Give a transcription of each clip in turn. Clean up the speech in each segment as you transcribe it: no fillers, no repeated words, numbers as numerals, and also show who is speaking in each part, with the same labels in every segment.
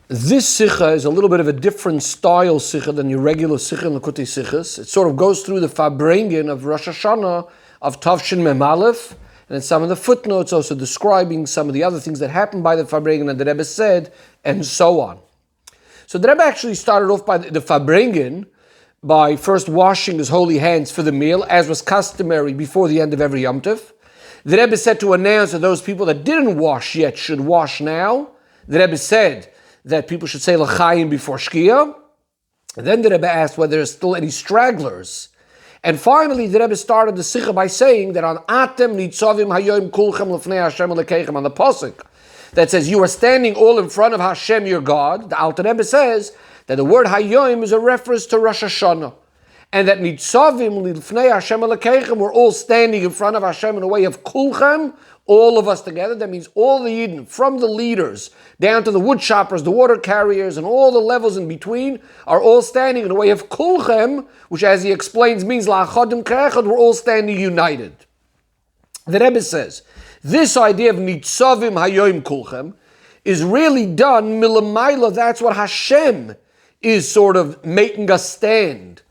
Speaker 1: This Sicha is a little bit of a different style Sicha than your regular Sicha in Likutei Sichas. It sort of goes through the Farbrengen of Rosh Hashana of Tavshin Mem Aleph, and in some of the footnotes also describing some of the other things that happened by the Farbrengen and the Rebbe said, and so on. So the Rebbe actually started off by the Farbrengen by first washing his holy hands for the meal, as was customary before the end of every Yom Tov. The Rebbe said to announce that those people that didn't wash yet should wash now. The Rebbe said that people should say l'chaim before Shkia. And then the Rebbe asked whether there's still any stragglers. And finally, the Rebbe started the Sicha by saying that on Atem nitzavim hayom kulchem lefnei Hashem lekeichem, on the pasuk that says you are standing all in front of Hashem your God. The Alter Rebbe says that the word hayom is a reference to Rosh Hashana, and that nitzavim lefnei Hashem lekeichem, we're all standing in front of Hashem in a way of kulchem, all of us together. That means all the Yidden, from the leaders down to the wood choppers, the water carriers, and all the levels in between, are all standing in a way of kulchem, which, as he explains, means la'achadim k'echad, we're all standing united. The Rebbe says, this idea of nitzavim hayoim kulchem is really done milamayla. That's what Hashem is sort of making us stand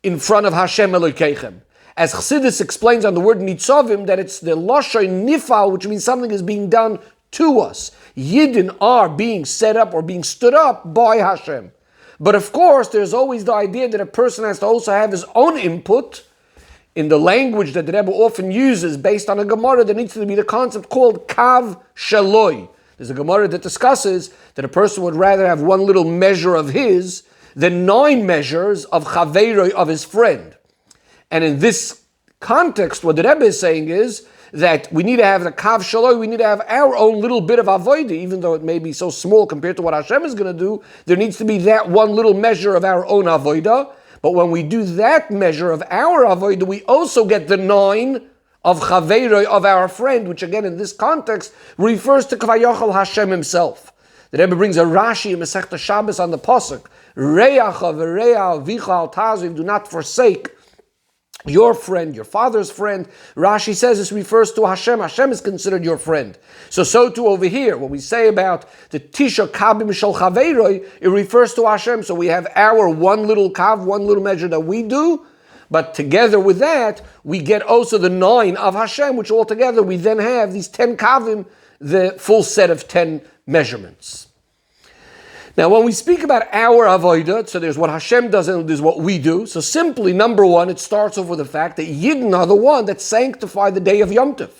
Speaker 1: in front of Hashem Elokeichem. As Chassidus explains on the word nitzavim, that it's the lashon nifal, which means something is being done to us. Yidden are being set up or being stood up by Hashem. But of course, there's always the idea that a person has to also have his own input. In the language that the Rebbe often uses, based on a Gemara, there needs to be the concept called kav shaloi. There's a Gemara that discusses that a person would rather have one little measure of his than 9 measures of chaveiroi, of his friend. And in this context, what the Rebbe is saying is that we need to have the kav shaloi, we need to have our own little bit of avodah, even though it may be so small compared to what Hashem is going to do. There needs to be that one little measure of our own avodah. But when we do that measure of our avodah, we also get the 9 of chaveiroi, of our friend, which again in this context refers to Kavayachal Hashem himself. The Rebbe brings a Rashi in Masechta Shabbos on the pasuk, Re'acha v're'a avicha al taziv, do not forsake your friend, your father's friend. Rashi says this refers to Hashem. Hashem is considered your friend. So too over here, when we say about the Tisha Kabim Shel Chaveiroi, it refers to Hashem. So we have our one little kav, one little measure that we do, but together with that, we get also the 9 of Hashem, which altogether we then have these 10 kavim, the full set of 10 measurements. Now, when we speak about our avodah, so there's what Hashem does and there's what we do. So simply, number one, it starts off with the fact that Yidden are the one that sanctify the day of Yom Tov.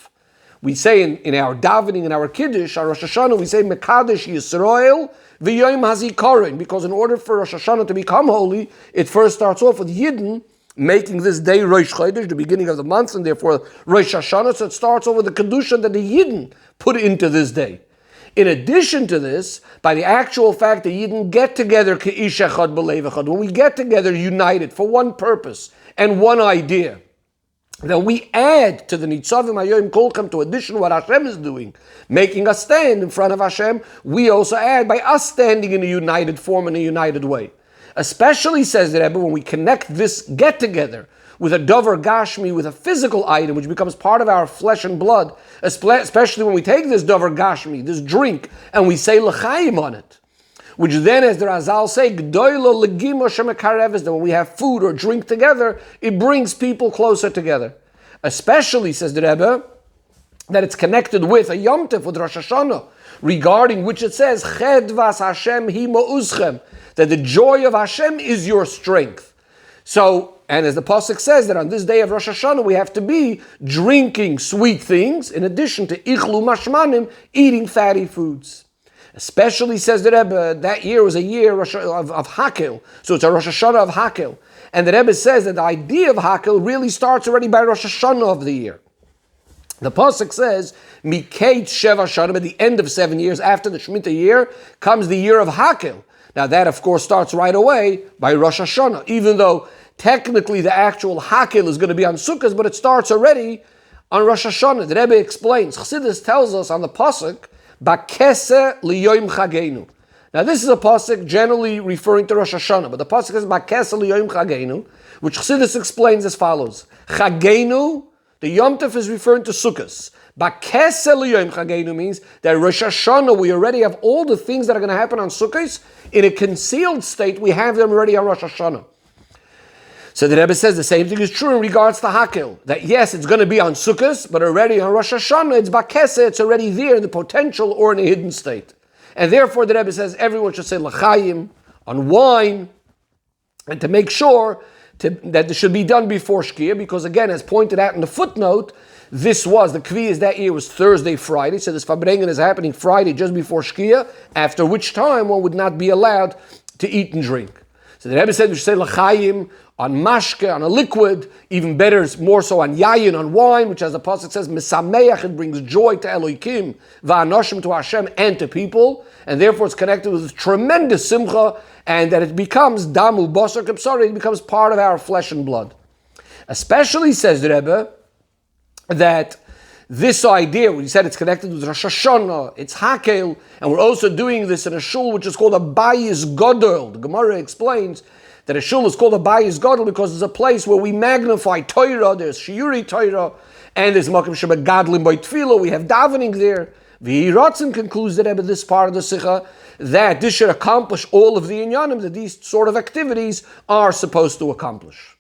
Speaker 1: We say in our davening, in our Kiddush, our Rosh Hashana, we say Mekadesh Yisrael v'Yom Hazikaron, because in order for Rosh Hashana to become holy, it first starts off with Yidden making this day Rosh Chodesh, the beginning of the month, and therefore Rosh Hashana. So it starts off with the Kedusha that the Yidden put into this day. In addition to this, by the actual fact that Yidden get together k'ish echad b'lev echad, when we get together united for one purpose and one idea, then we add to the nitzavim hayoim kolchem, to addition what Hashem is doing, making us stand in front of Hashem. We also add by us standing in a united form, in a united way. Especially, says the Rebbe, when we connect this get together with a davar gashmi, with a physical item which becomes part of our flesh and blood, especially when we take this davar gashmi, this drink, and we say l'chaim on it, which then, as the Razal say, g'doylo legimo shemekareves, that when we have food or drink together, it brings people closer together. Especially, says the Rebbe, that it's connected with a Yom Tov, with Rosh Hashana, regarding which it says, chedvas Hashem hi ma'uzchem, that the joy of Hashem is your strength. So, and as the pasuk says, that on this day of Rosh Hashanah we have to be drinking sweet things, in addition to ichlu mashmanim, eating fatty foods. Especially, says the Rebbe, that year was a year of Hakel, so it's a Rosh Hashanah of Hakel. And the Rebbe says that the idea of Hakel really starts already by Rosh Hashanah of the year. The pasuk says, Mikate Sheva Shana, at the end of 7 years, after the Shemitah year, comes the year of Hakel. Now that, of course, starts right away by Rosh Hashanah, even though technically the actual Hakel is going to be on Sukkot, but it starts already on Rosh Hashanah. The Rebbe explains, Chassidus tells us on the pasuk, Bakese liyoim chagenu. Now this is a pasuk generally referring to Rosh Hashanah, but the pasuk is Bakese liyoim chagenu, which Chassidus explains as follows. Chagenu, the Yom Tov is referring to Sukkot. Bakesel Yom Chageinu means that Rosh Hashanah, we already have all the things that are going to happen on Sukkot. In a concealed state, we have them already on Rosh Hashanah. So the Rebbe says the same thing is true in regards to Hakel. That yes, it's going to be on Sukkot, but already on Rosh Hashanah, it's Bakesel, it's already there in the potential or in a hidden state. And therefore the Rebbe says everyone should say L'chaim on wine, and to make sure that it should be done before Shkia, because again, as pointed out in the footnote, the Kviyas that year was Thursday, Friday, so this Fabrengen is happening Friday just before Shkia, after which time one would not be allowed to eat and drink. So the Rebbe said we should say L'chaim on mashke, on a liquid, even better, more so on yayin, on wine, which as the pasuk says, Mesameach, it brings joy to Elokim, va'anoshim, to Hashem and to people, and therefore it's connected with tremendous simcha, and that it becomes damu basar k'psari, it becomes part of our flesh and blood. Especially, says the Rebbe, that this idea, when he said it's connected with Rosh Hashanah, it's Hakel, and we're also doing this in a shul which is called a Bayis Godol. The Gemara explains that a shul is called a Bayis Godol because it's a place where we magnify Torah, there's Shiuri Torah, and there's Makom Sheba Gadlim by Tefillah, we have davening there. V'Hiratzin concludes that this part of the Sicha, that this should accomplish all of the inyanim that these sort of activities are supposed to accomplish.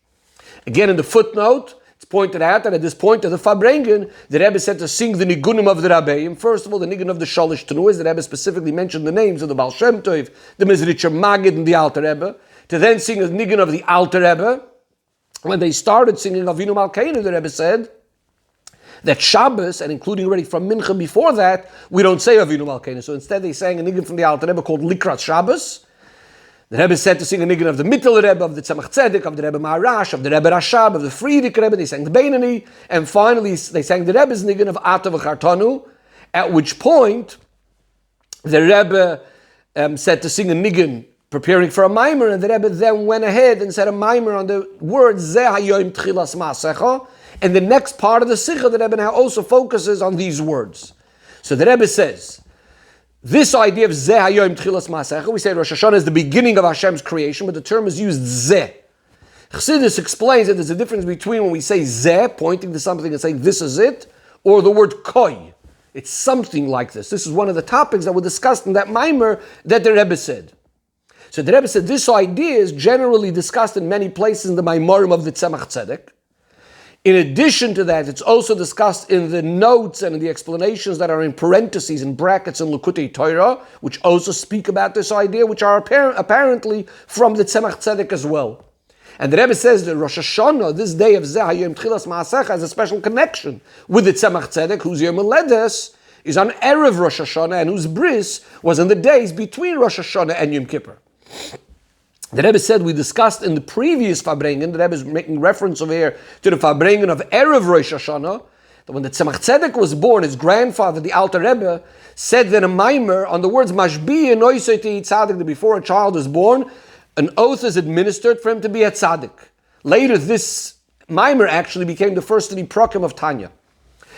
Speaker 1: Again, in the footnote, it's pointed out that at this point of the Fabrengen, the Rebbe said to sing the Nigunim of the Rabbeim. First of all, the Nigun of the Shalish Tanuas, the Rebbe specifically mentioned the names of the Baal Shem Tov, the Mizritcher Magid, and the Alter Rebbe. To then sing the Nigun of the Alter Rebbe. When they started singing Avinu Malkeinu, the Rebbe said that Shabbos, and including already from Mincha before that, we don't say Avinu Malkeinu. So instead they sang a Nigun from the Alter Rebbe called Likrat Shabbos. The Rebbe said to sing a Nigun of the Mittel Rebbe, of the Tzemach Tzedek, of the Rebbe Maharash, of the Rebbe Rashab, of the Frierdiker Rebbe. They sang the Beinani, and finally they sang the Rebbe's Nigun of Ata v'Chartanu, at which point the Rebbe said to sing a Nigun preparing for a Maimer, and the Rebbe then went ahead and said a Maimer on the word Zeh HaYom Tchilas Ma'asecha, and the next part of the Sicha, the Rebbe now also focuses on these words. So the Rebbe says, this idea of Zeh HaYom Tchilas Ma'asecha, we say Rosh Hashanah is the beginning of Hashem's creation, but the term is used Zeh. Chassidus explains that there's a difference between when we say Zeh, pointing to something and saying this is it, or the word Koi. It's something like this. This is one of the topics that were discussed in that Maimer that the Rebbe said. So the Rebbe said this idea is generally discussed in many places in the Maimarim of the Tzemach Tzedek. In addition to that, it's also discussed in the notes and in the explanations that are in parentheses and brackets in Likutei Torah, which also speak about this idea, which are apparently from the Tzemach Tzedek as well. And the Rebbe says that Rosh Hashanah, this day of Zeh HaYom Tchilas Ma'asecha, has a special connection with the Tzemach Tzedek, whose Yom Haledes is on Erev Rosh Hashanah, and whose bris was in the days between Rosh Hashanah and Yom Kippur. The Rebbe said, we discussed in the previous Fabrengen, the Rebbe is making reference over here to the Fabrengen of Erev Rosh Hashanah, that when the Tzemach Tzedek was born, his grandfather, the Alter Rebbe, said that a Maimer on the words Mashbi and Oiseti Tzadik, that before a child is born, an oath is administered for him to be a Tzadik. Later, this Maimer actually became the first to be Prokim of Tanya.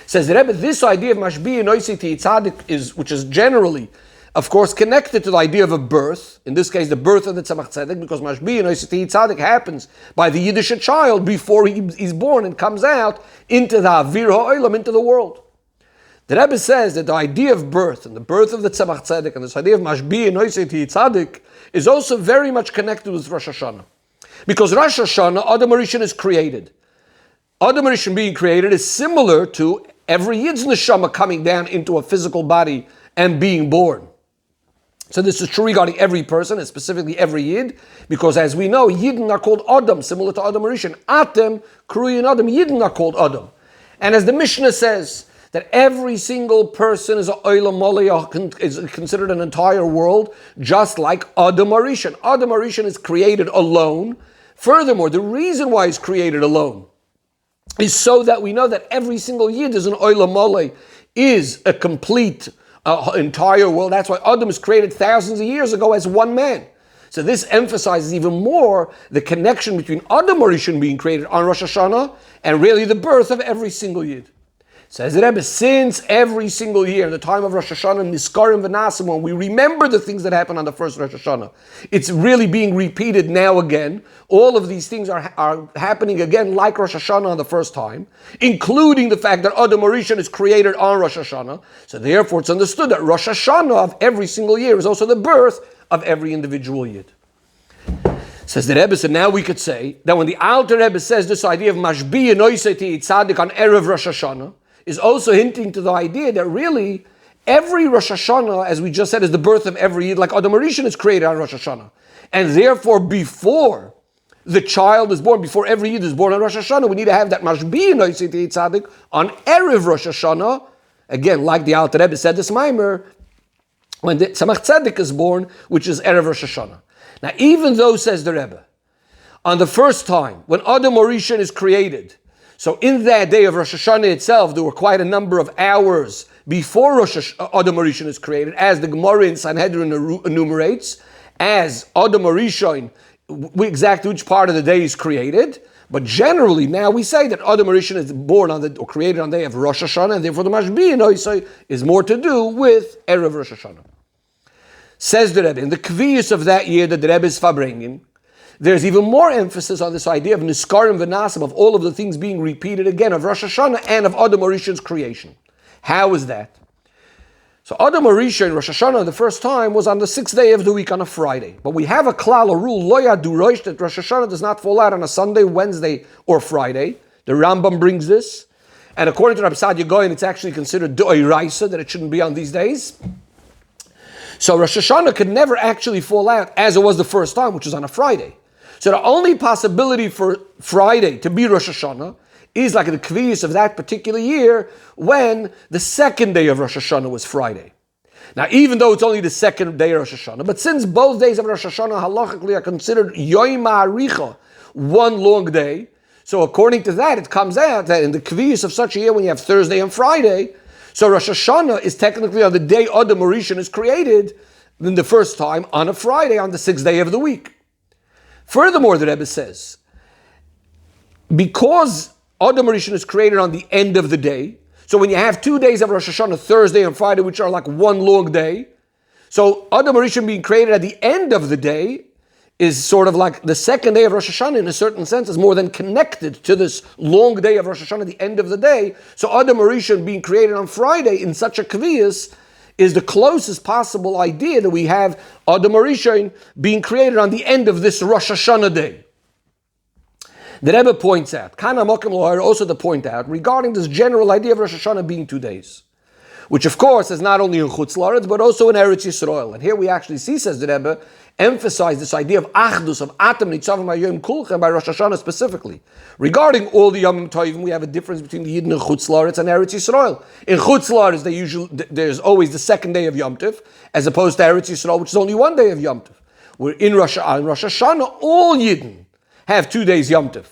Speaker 1: Says the Rebbe, this idea of Mashbi and Oiseti Tzadik, which is generally, of course, connected to the idea of a birth, in this case the birth of the Tzemach Tzedek, because Mashbi and Oiseti Tzadik happens by the Yiddish child before he's born and comes out into the Avir Ha'olam, into the world. The Rebbe says that the idea of birth and the birth of the Tzemach Tzedek and this idea of Mashbi and Oiseti Tzadik is also very much connected with Rosh Hashanah. Because Rosh Hashanah, Adam HaRishon is created. Adam HaRishon being created is similar to every Yid's neshama coming down into a physical body and being born. So this is true regarding every person, and specifically every Yid, because as we know, Yidden are called Adam, similar to Adam HaRishon. Atem, Kruyin Adam, Yidden are called Adam. And as the Mishnah says, that every single person is a Olam Malay, is considered an entire world, just like Adam HaRishon. Adam HaRishon is created alone. Furthermore, the reason why he's created alone is so that we know that every single Yid is an Olam Malay, is a complete entire world. That's why Adam was created thousands of years ago as one man. So this emphasizes even more the connection between Adam HaRishon being created on Rosh Hashanah and really the birth of every single Yid. Says the Rebbe, since every single year, in the time of Rosh Hashanah, Niskarim V'Nasim, when we remember the things that happened on the first Rosh Hashanah, it's really being repeated now again. All of these things are happening again like Rosh Hashanah on the first time, including the fact that Adam Rishon is created on Rosh Hashanah. So therefore it's understood that Rosh Hashanah of every single year is also the birth of every individual Yid. Says the Rebbe, so now we could say that when the Alter Rebbe says this idea of Mashbi and Oiseti Tzadik on Erev Rosh Hashanah, is also hinting to the idea that really every Rosh Hashanah, as we just said, is the birth of every Yid, like Adam Rishon is created on Rosh Hashanah. And therefore, before the child is born, before every Yid is born on Rosh Hashanah, we need to have that Mashbi and Oiseti Tzadik on Erev Rosh Hashanah. Again, like the Alter Rebbe said this Maimer, when the Tzemach Tzedek is born, which is Erev Rosh Hashanah. Now, even though, says the Rebbe, on the first time, when Adam Rishon is created, so in that day of Rosh Hashanah itself, there were quite a number of hours before Adam Rishon is created, as the Gemara in Sanhedrin enumerates, as Adam Rishon, exactly which part of the day is created. But generally, now we say that Adam Rishon is born on or created on the day of Rosh Hashanah, and therefore the Mashbi and Oisei is more to do with Erev Rosh Hashanah. Says the Rebbe, in the Kviyus of that year that the Rebbe is farbringing, there's even more emphasis on this idea of Niskarim V'Nasim, of all of the things being repeated again, of Rosh Hashanah and of Adam Rishon's creation. How is that? So Adam Rishon, Rosh Hashanah, the first time was on the 6th day of the week on a Friday. But we have a klal, a rule, Lo Yadu Rosh, that Rosh Hashanah does not fall out on a Sunday, Wednesday, or Friday. The Rambam brings this. And according to Rabbi Sadia Goyen, it's actually considered D'Oraisa, that it shouldn't be on these days. So Rosh Hashanah could never actually fall out as it was the first time, which was on a Friday. So the only possibility for Friday to be Rosh Hashanah is like the Kviyus of that particular year when the second day of Rosh Hashanah was Friday. Now, even though it's only the second day of Rosh Hashanah, but since both days of Rosh Hashanah halachically are considered Yom HaAricha, one long day, so according to that, it comes out that in the Kviyus of such a year when you have Thursday and Friday, so Rosh Hashanah is technically on the day Adam Rishon is created, in the first time on a Friday on the 6th day of the week. Furthermore, the Rebbe says, because Adam Rishon is created on the end of the day, so when you have 2 days of Rosh Hashanah, Thursday and Friday, which are like one long day, so Adam Rishon being created at the end of the day is sort of like the second day of Rosh Hashanah in a certain sense, is more than connected to this long day of Rosh Hashanah, the end of the day. So Adam Rishon being created on Friday in such a kviyas is the closest possible idea that we have Adam Rishon being created on the end of this Rosh Hashanah day. The Rebbe points out, Kana Mokim Lohar, also to point out, regarding this general idea of Rosh Hashanah being 2 days, which of course is not only in Chutz La'aretz, but also in Eretz Yisrael. And here we actually see, says the Rebbe, emphasize this idea of Achdus, of Atam Nitzavim HaYom Kulchem by Rosh Hashanah specifically. Regarding all the Yom Tovim, we have a difference between the Yidden in Chutz La'aretz and Eretz Yisrael. In Chutz La'aretz, there's always the second day of Yom Tov, as opposed to Eretz Yisrael, which is only 1 day of Yom Tov. Where in Rosh Hashanah, all Yidden have 2 days Yom Tov.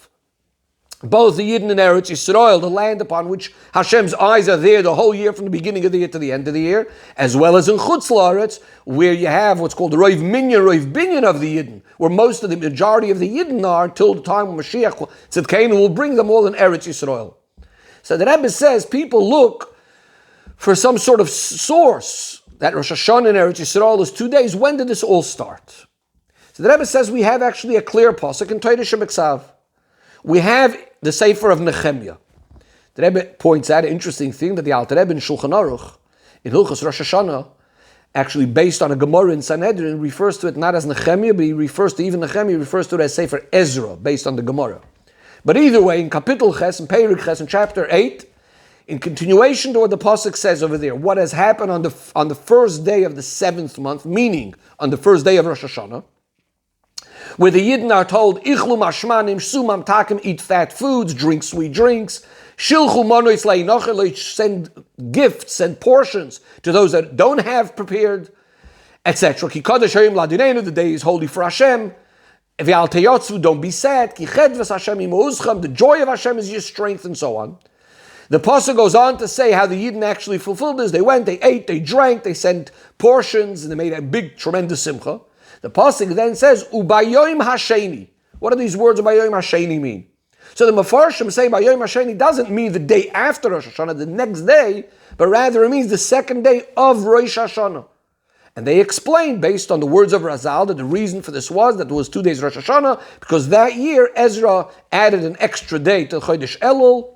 Speaker 1: Both the Yidden and Eretz Yisrael, the land upon which Hashem's eyes are there the whole year from the beginning of the year to the end of the year, as well as in Chutz La'aretz, where you have what's called the Roiv Binyan of the Yidden, where most of the majority of the Yidden are until the time when Mashiach Tzidkeinu will bring them all in Eretz Yisrael. So the Rebbe says people look for some sort of source that Rosh Hashanah and Eretz Yisrael is 2 days. When did this all start? So the Rebbe says we have actually a clear pasuk in Torah Shebeksav. We have the Sefer of Nehemiah. The Rebbe points out an interesting thing that the Alter Rebbe in Shulchan Aruch, in Hilchos Rosh Hashanah, actually based on a Gemara in Sanhedrin, refers to it not as Nehemiah, but he refers to even Nehemiah, he refers to it as Sefer Ezra, based on the Gemara. But either way, in Kapitel Ches, in Perik Ches, in chapter 8, in continuation to what the pasuk says over there, what has happened on the first day of the 7th month, meaning on the first day of Rosh Hashanah, where the Yidden are told, Ichlu mashmanim, sumam takim, eat fat foods, drink sweet drinks, shilchu monois leinochel, send gifts and portions to those that don't have prepared, etc. Ki kodesh hayom ladinenu, the day is holy for Hashem. V'al teyotzu, don't be sad. Ki chedves Hashem imo, the joy of Hashem is your strength, and so on. The pasuk goes on to say how the Yidden actually fulfilled this. They went, they ate, they drank, they sent portions, and they made a big, tremendous simcha. The pasuk then says, "Ubayoim hasheni." What do these words "Ubayoim hasheni" mean? So the Mefarshim say by Yom HaSheni doesn't mean the day after Rosh Hashanah, the next day, but rather it means the second day of Rosh Hashanah. And they explained, based on the words of Razal, that the reason for this was that there was 2 days Rosh Hashanah, because that year Ezra added an extra day to Chodesh Elul,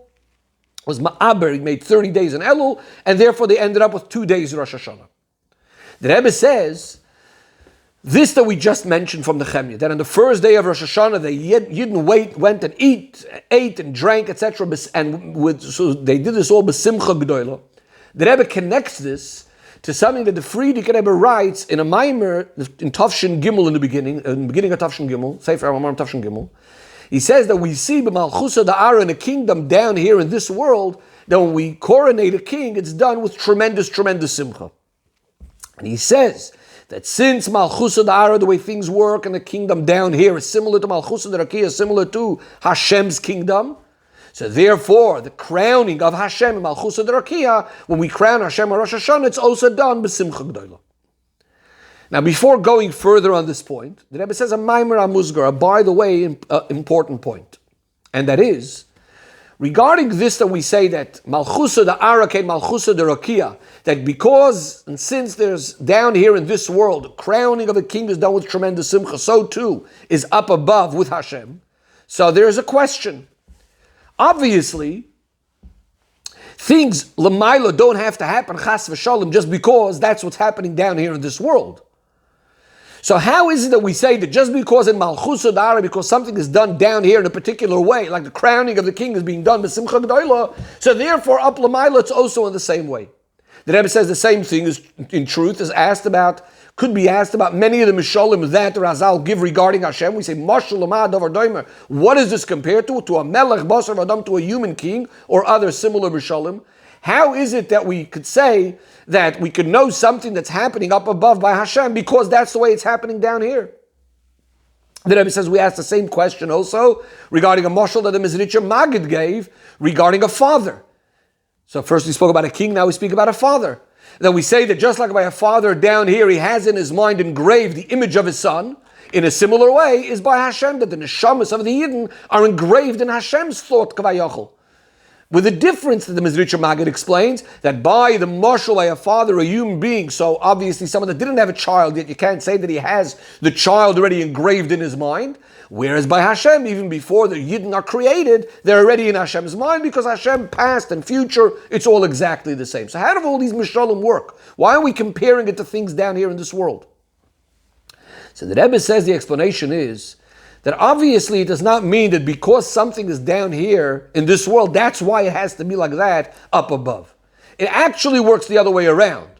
Speaker 1: was Ma'aber, he made 30 days in Elul, and therefore they ended up with 2 days Rosh Hashanah. The Rebbe says, this that we just mentioned from the Chemya, that on the first day of Rosh Hashanah, the Yidden went and ate and drank, etc., so they did this all b'simcha g'doyla. The Rebbe connects this to something that the Frierdiker Rebbe writes in a Maimer in Tafshin Gimel in the beginning of Tafshin Gimel, Sefer HaMaimar Tafshin Gimel. He says that we see b'malchusa da'ara in a kingdom down here in this world, that when we coronate a king, it's done with tremendous simcha. And he says that since Malchusa Da'ara, the way things work in the kingdom down here is similar to Malchusa Da'Rakia, similar to Hashem's kingdom, so therefore the crowning of Hashem in Malchusa Da'Rakia, when we crown Hashem on Rosh Hashanah, it's also done b'simcha g'dola. Now before going further on this point, the Rebbe says a Maimer HaMuzgar, by the way, important point, and that is, regarding this that we say that Malchusa Da'ara came Malchusa Da'Rakia, that because and since there's down here in this world, the crowning of a king is done with tremendous simcha, so too is up above with Hashem. So there's a question. Obviously, things l'mayla don't have to happen chas v'shalom just because that's what's happening down here in this world. So how is it that we say that just because in Malchusa Da'ara, because something is done down here in a particular way, like the crowning of the king is being done b'simcha g'dola, so therefore up l'mayla it's also in the same way? The Rebbe says the same thing is, in truth, could be asked about many of the Mishalim that Razal give regarding Hashem. We say, Mashal Lamad Davar Doimer. What is this compared to? To a Melech Basar Adam, to a human king, or other similar Mishalim? How is it that we could say that we could know something that's happening up above by Hashem because that's the way it's happening down here? The Rebbe says we asked the same question also regarding a Mashal that the Mizritcher Magid gave regarding a father. So first we spoke about a king, now we speak about a father. Then we say that just like by a father down here, he has in his mind engraved the image of his son, in a similar way is by Hashem, that the neshamas of the Yidden are engraved in Hashem's thought, kavayachol. With the difference that the Mizritcher Maggid explains, that by the mashal, by a father, a human being, so obviously someone that didn't have a child yet, you can't say that he has the child already engraved in his mind. Whereas by Hashem, even before the Yidden are created, they're already in Hashem's mind, because Hashem, past and future, it's all exactly the same. So how do all these Mishalim work? Why are we comparing it to things down here in this world? So the Rebbe says the explanation is that obviously it does not mean that because something is down here in this world, that's why it has to be like that up above. It actually works the other way around.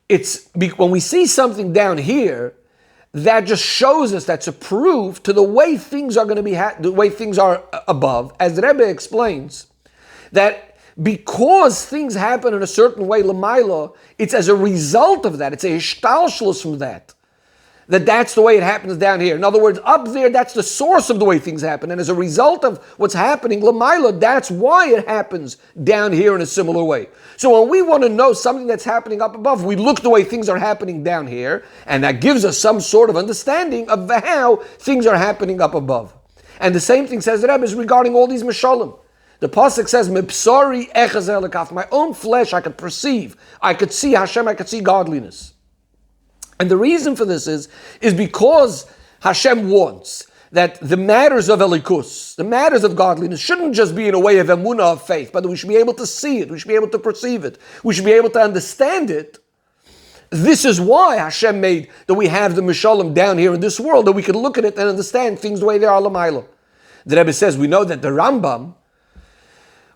Speaker 1: It's when we see something down here, that just shows us, that's a proof to the way things are going to be, the way things are above. As the Rebbe explains, that because things happen in a certain way, l'mayla, it's as a result of that, it's a hishtalshlus from that. That's the way it happens down here. In other words, up there, that's the source of the way things happen. And as a result of what's happening, l'mayla, that's why it happens down here in a similar way. So when we want to know something that's happening up above, we look the way things are happening down here, and that gives us some sort of understanding of how things are happening up above. And the same thing says the Rebbe is regarding all these mishalim. The pasuk says, "Mepsari echaz elakaf." My own flesh, I could perceive, I could see Hashem, I could see godliness. And the reason for this is because Hashem wants that the matters of Elikus, the matters of godliness, shouldn't just be in a way of emunah, of faith, but that we should be able to see it, we should be able to perceive it, we should be able to understand it. This is why Hashem made that we have the Mishalim down here in this world, that we can look at it and understand things the way they are l'mayla. The Rebbe says, we know that the Rambam,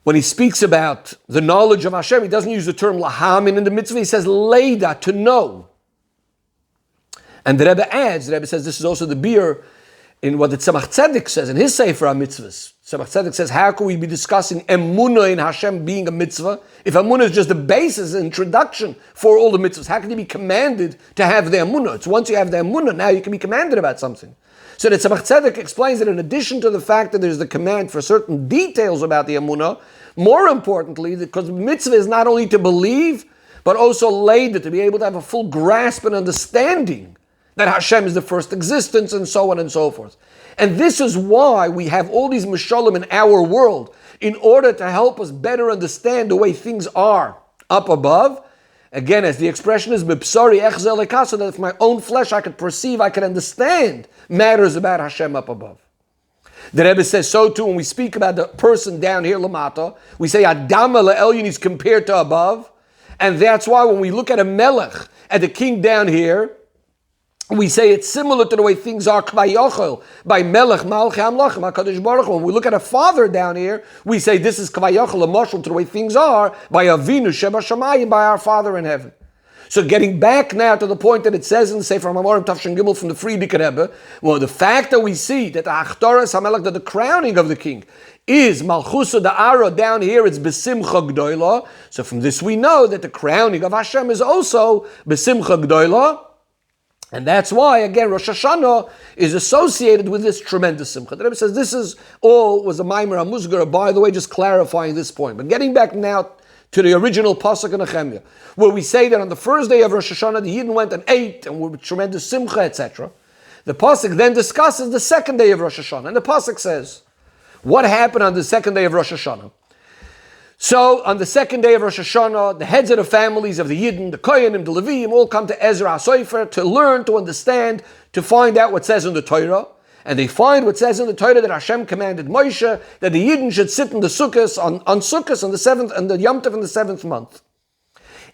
Speaker 1: when he speaks about the knowledge of Hashem, he doesn't use the term lahamin in the mitzvah, he says leida, to know. And the Rebbe adds, the Rebbe says this is also the beer in what the Tzemach Tzedek says in his Sefer HaMitzvahs. Tzemach Tzedek says, how can we be discussing emunah in Hashem being a mitzvah if emunah is just the basis, introduction for all the mitzvahs? How can you be commanded to have the emunah? It's once you have the emunah, now you can be commanded about something. So the Tzemach Tzedek explains that in addition to the fact that there's the command for certain details about the emunah, more importantly, because mitzvah is not only to believe, but also later to be able to have a full grasp and understanding that Hashem is the first existence, and so on and so forth. And this is why we have all these mishalim in our world, in order to help us better understand the way things are up above. Again, as the expression is, Mipsari echzel lekasa, that if my own flesh I could perceive, I could understand matters about Hashem up above. The Rebbe says so too when we speak about the person down here, Lamata. We say Adama le'elyon is compared to above. And that's why when we look at a melech, at the king down here, we say it's similar to the way things are kvayochel by melech malchei hamlachim HaKadosh Baruch Hu. When we look at a father down here, we say this is kvayochel, a marshal to the way things are by Avinu Sheba Shamayim, by our Father in heaven. So getting back now to the point that it says in Sefer Mamorim Tafshin Gimel from the Friedrich Rebbe, well, the fact that we see that the Achtoras HaMelech, that the crowning of the king is Malchusa Da'ara down here, it's Besimcha Gdoila. So from this we know that the crowning of Hashem is also Besimcha Gdoila. And that's why, again, Rosh Hashanah is associated with this tremendous simcha. The Rebbe says this is all was a Maimer HaMuzgar, by the way, just clarifying this point. But getting back now to the original Pasuk in Nehemiah, where we say that on the first day of Rosh Hashanah, the Yidden went and ate, and were with tremendous simcha, etc. The Pasuk then discusses the second day of Rosh Hashanah. And the Pasuk says, what happened on the second day of Rosh Hashanah? So, on the second day of Rosh Hashanah, the heads of the families of the Yidden, the Kohanim, the Leviim, all come to Ezra HaSofer to learn, to understand, to find out what says in the Torah. And they find what says in the Torah that Hashem commanded Moshe that the Yidden should sit in the Sukkos, on Sukkos, on the seventh, and the Yom Tov in the 7th month.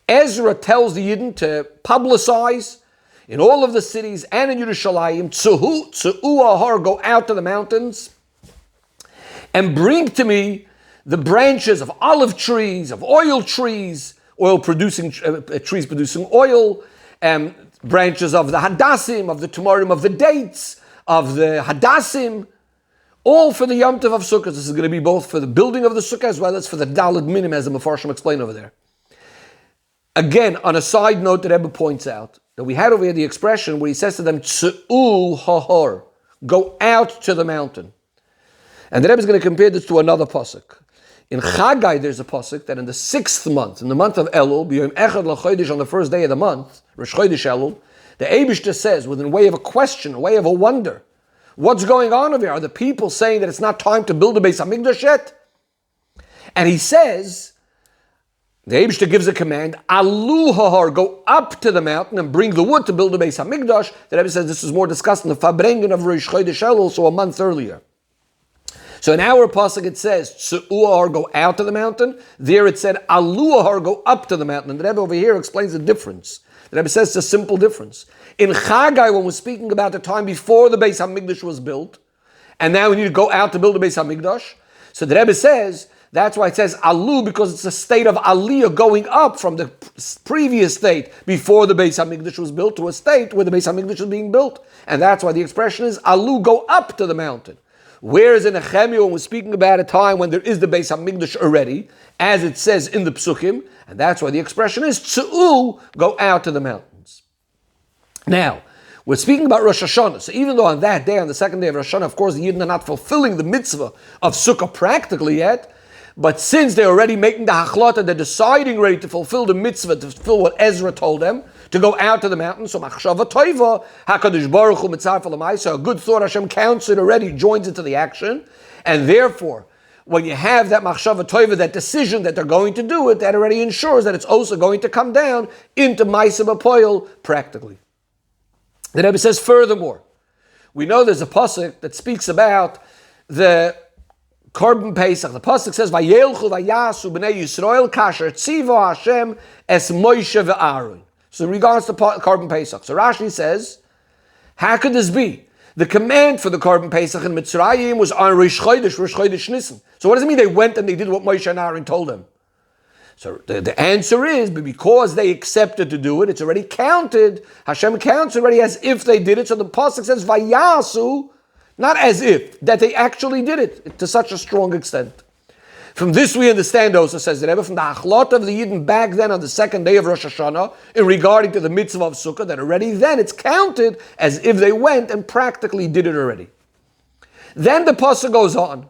Speaker 1: Ezra tells the Yidden to publicize in all of the cities and in Yerushalayim, Tzu'u Ahar, go out to the mountains, and bring to me the branches of olive trees, of oil trees, oil-producing trees producing oil, branches of the hadassim, of the tumarim, of the dates, of the hadassim, all for the Yom Tov of Sukkot. This is going to be both for the building of the Sukkah as well as for the Daled Minim, as the Mefarshim explain over there. Again, on a side note, the Rebbe points out that we had over here the expression where he says to them, Tzu'u hahor, go out to the mountain. And the Rebbe is going to compare this to another pasuk. In Chagai, there's a pasuk that in the 6th month, in the month of Elul, B'yom Echad LaChodesh, on the first day of the month, Rosh Chodesh Elul, the Eibishter says, with a way of a question, a way of a wonder, what's going on over here? Are the people saying that it's not time to build a Beis HaMikdash yet? And he says, the Eibishter gives a command, Alu Hahar, go up to the mountain and bring the wood to build a Beis HaMikdash. The Rebbe says this is more discussed in the Fabrengen of Rosh Chodesh Elul, so a month earlier. So in our pasuk it says, Tzu'uahar, go out to the mountain. There it said, Aluahar, go up to the mountain. And the Rebbe over here explains the difference. The Rebbe says it's a simple difference. In Chagai, when we're speaking about the time before the Beis HaMikdash was built, and now we need to go out to build the Beis HaMikdash, so the Rebbe says, that's why it says Alu, because it's a state of Aliyah, going up from the previous state before the Beis HaMikdash was built to a state where the Beis HaMikdash is being built. And that's why the expression is Alu, go up to the mountain. Whereas in Nehemiah, when we're speaking about a time when there is the Beis HaMikdash already, as it says in the Psukim, and that's why the expression is Tzu'u, go out to the mountains. Now, we're speaking about Rosh Hashanah. So even though on that day, on the second day of Rosh Hashanah, of course, the Yidden are not fulfilling the mitzvah of Sukkah practically yet, but since they're already making the hachlata, they're deciding ready to fulfill the mitzvah, to fulfill what Ezra told them, to go out to the mountain. So machshava toiva, HaKadosh Baruch Hu mitzvah l'maisa, a good thought, Hashem counts it already, joins into the action. And therefore, when you have that machshava toiva, that decision that they're going to do it, that already ensures that it's also going to come down into maisa b'poil practically. The Rebbe says furthermore, we know there's a pasuk that speaks about the Korban Pesach. The pasuk says, "Vayelchu vayasu b'nei Yisrael kasher tziva Hashem es Moshe ve'Aaron." So in regards to Korban Pesach, so Rashi says, how could this be? The command for the Korban Pesach in Mitzrayim was on Rosh Chodesh Nisan. So what does it mean they went and they did what Moshe and Aaron told them? So the answer is, because they accepted to do it, it's already counted. Hashem counts already as if they did it. So the pasuk says, "Vayasu," not as if, that they actually did it to such a strong extent. From this we understand also, says the Rebbe, from the achlot of the Yidden back then on the second day of Rosh Hashanah, in regarding to the mitzvah of Sukkah, that already then it's counted as if they went and practically did it already. Then the pasuk goes on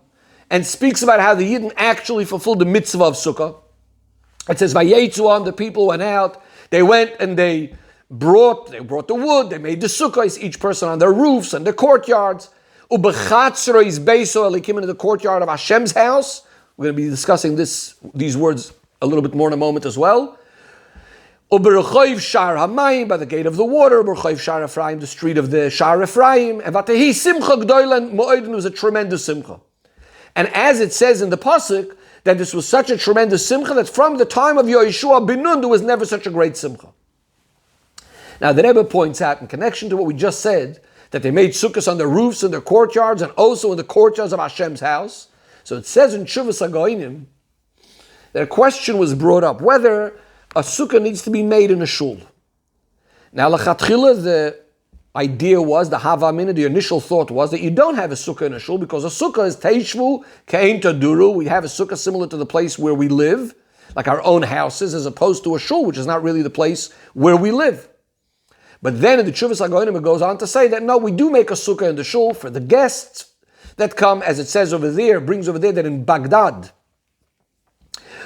Speaker 1: and speaks about how the Yidden actually fulfilled the mitzvah of Sukkah. It says, "Vayetzu," the people went out, they went and they they brought the wood, they made the sukkahs, each person on their roofs and their courtyards. Ubechatzrois beiso elikim, in the courtyard of Hashem's house. We're going to be discussing these words a little bit more in a moment as well. Uberchoiv Shar Hamayim, by the gate of the water. Uberchoiv Shar Ephraim, the street of the Shar Ephraim. And vatehi simcha gdoilan mo'odin, was a tremendous simcha. And as it says in the pasuk, that this was such a tremendous simcha that from the time of Yehoshua ben Nun there was never such a great simcha. Now the Rebbe points out, in connection to what we just said, that they made sukkahs on their roofs and their courtyards, and also in the courtyards of Hashem's house. So it says in Shuvas HaGoinim that a question was brought up whether a sukkah needs to be made in a shul. Now, l'chatchila, the idea was, the havamina, the initial thought was that you don't have a sukkah in a shul, because a sukkah is teishvu kein taduru. We have a sukkah similar to the place where we live, like our own houses, as opposed to a shul, which is not really the place where we live. But then in the Shuvas HaGoinim it goes on to say that no, we do make a sukkah in the shul for the guests that come, as it says over there, brings over there that in Baghdad,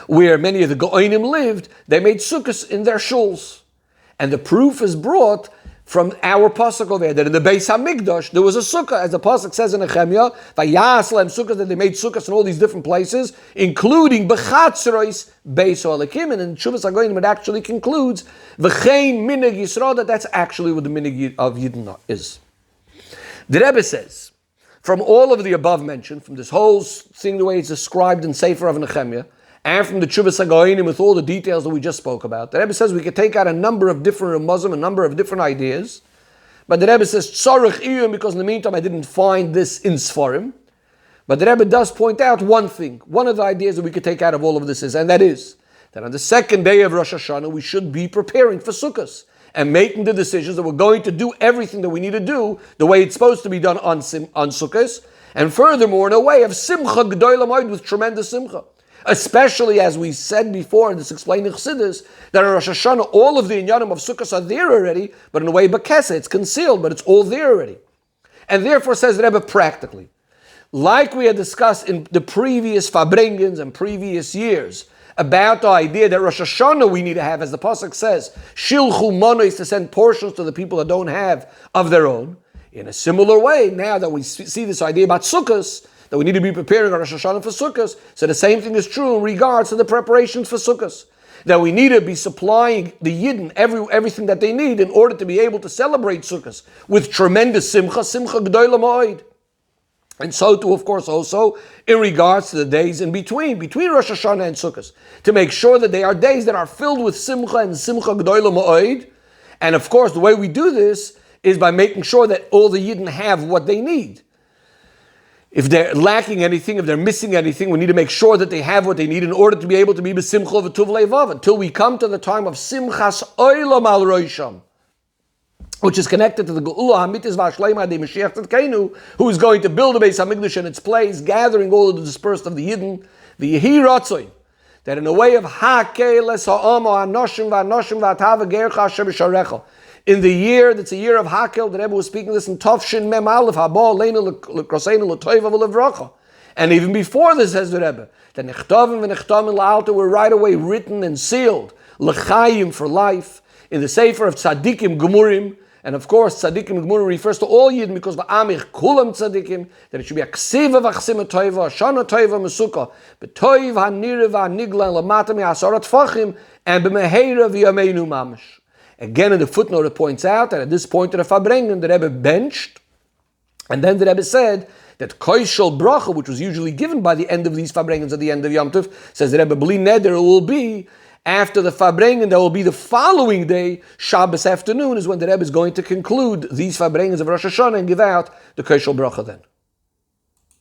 Speaker 1: where many of the Go'onim lived, they made sukkahs in their shuls. And the proof is brought from our pasuk over there, that in the Beis HaMikdash, there was a sukkah, as the pasuk says in Nehemiah, Vayas Lahem sukkahs, that they made sukkahs in all these different places, including Bechatzrois Beis HaElokim, and in Shuvas HaGoinim it actually concludes, V'chein minig Yisrael, that that's actually what the minig of Yidden is. The Rebbe says, from all of the above mentioned, from this whole thing, the way it's described in Sefer of Nehemiah, and from the Shuvas HaGoinim with all the details that we just spoke about, the Rebbe says we could take out a number of different Muslim, a number of different ideas. But the Rebbe says, Tzarech iyum, because in the meantime I didn't find this in Sfarim. But the Rebbe does point out one thing. One of the ideas that we could take out of all of this is, and that is, that on the second day of Rosh Hashana, we should be preparing for Sukkot and making the decisions that we're going to do everything that we need to do the way it's supposed to be done on Sukkot. And furthermore, in a way of Simcha G'dola Moed, with tremendous Simcha. Especially, as we said before, and this explained in Chassidus, that in Rosh Hashanah, all of the inyanim of Sukkot are there already, but in a way, Bekesa, it's concealed, but it's all there already. And therefore, says the Rebbe, practically, like we had discussed in the previous Fabrengens and previous years, about the idea that Rosh Hashanah we need to have, as the Pasuk says, Shilchu Monos, to send portions to the people that don't have of their own. In a similar way, now that we see this idea about Sukkot, that we need to be preparing our Rosh Hashanah for Sukkot. So the same thing is true in regards to the preparations for Sukkot. That we need to be supplying the Yidden everything that they need in order to be able to celebrate Sukkot with tremendous Simcha G'dola Moed. And so too, of course, also in regards to the days in between Rosh Hashanah and Sukkot, to make sure that they are days that are filled with Simcha and Simcha G'dola Moed. And of course, the way we do this is by making sure that all the Yidden have what they need. If they're lacking anything, if they're missing anything, we need to make sure that they have what they need in order to be able to be b'simcha v'tuv leivav, until we come to the time of Simchas Olam al Rosham, which is connected to the Geula Hamitis V'Ashleima de Mashiach Tzedkeinu, who is going to build a Beis HaMikdash in its place, gathering all of the dispersed of the Yidden, the Yehi Ratzoy, that in a way of Hakei Les Ha'amo Ha'noshim V'Anoshim V'Atava Gercha Asher B'Sharecha, in the year that's a year of Hakel, the Rebbe was speaking this in Tavshin Mem Aleph, Haba Leinu L'Kroseinu L'Toiva V'Levracha. And even before this, says the Rebbe, the Nechtovim V'Nechtomim L'Alta were right away written and sealed, L'Chayim, for life, in the Sefer of Tzadikim Gemurim. And of course, Tzadikim Gemurim refers to all Yidden, because V'Amich Kulam Tzadikim, that it should be Aksiva V'Achsima Toiva, Hashana Toiva Mesuka, B'Toiv HaNira V'Anigla L'Mata Me'asarat Fachim, and B'Meheira V'Yameinu Mamash. Again, in the footnote, it points out that at this point in the Fabrengen, the Rebbe benched, and then the Rebbe said that Koishol Bracha, which was usually given by the end of these Fabrengens at the end of Yom Tov, says the Rebbe, Bli Neder, it will be after the Fabrengen, there will be the following day, Shabbos afternoon, is when the Rebbe is going to conclude these Fabrengens of Rosh Hashanah and give out the Koishol Bracha then.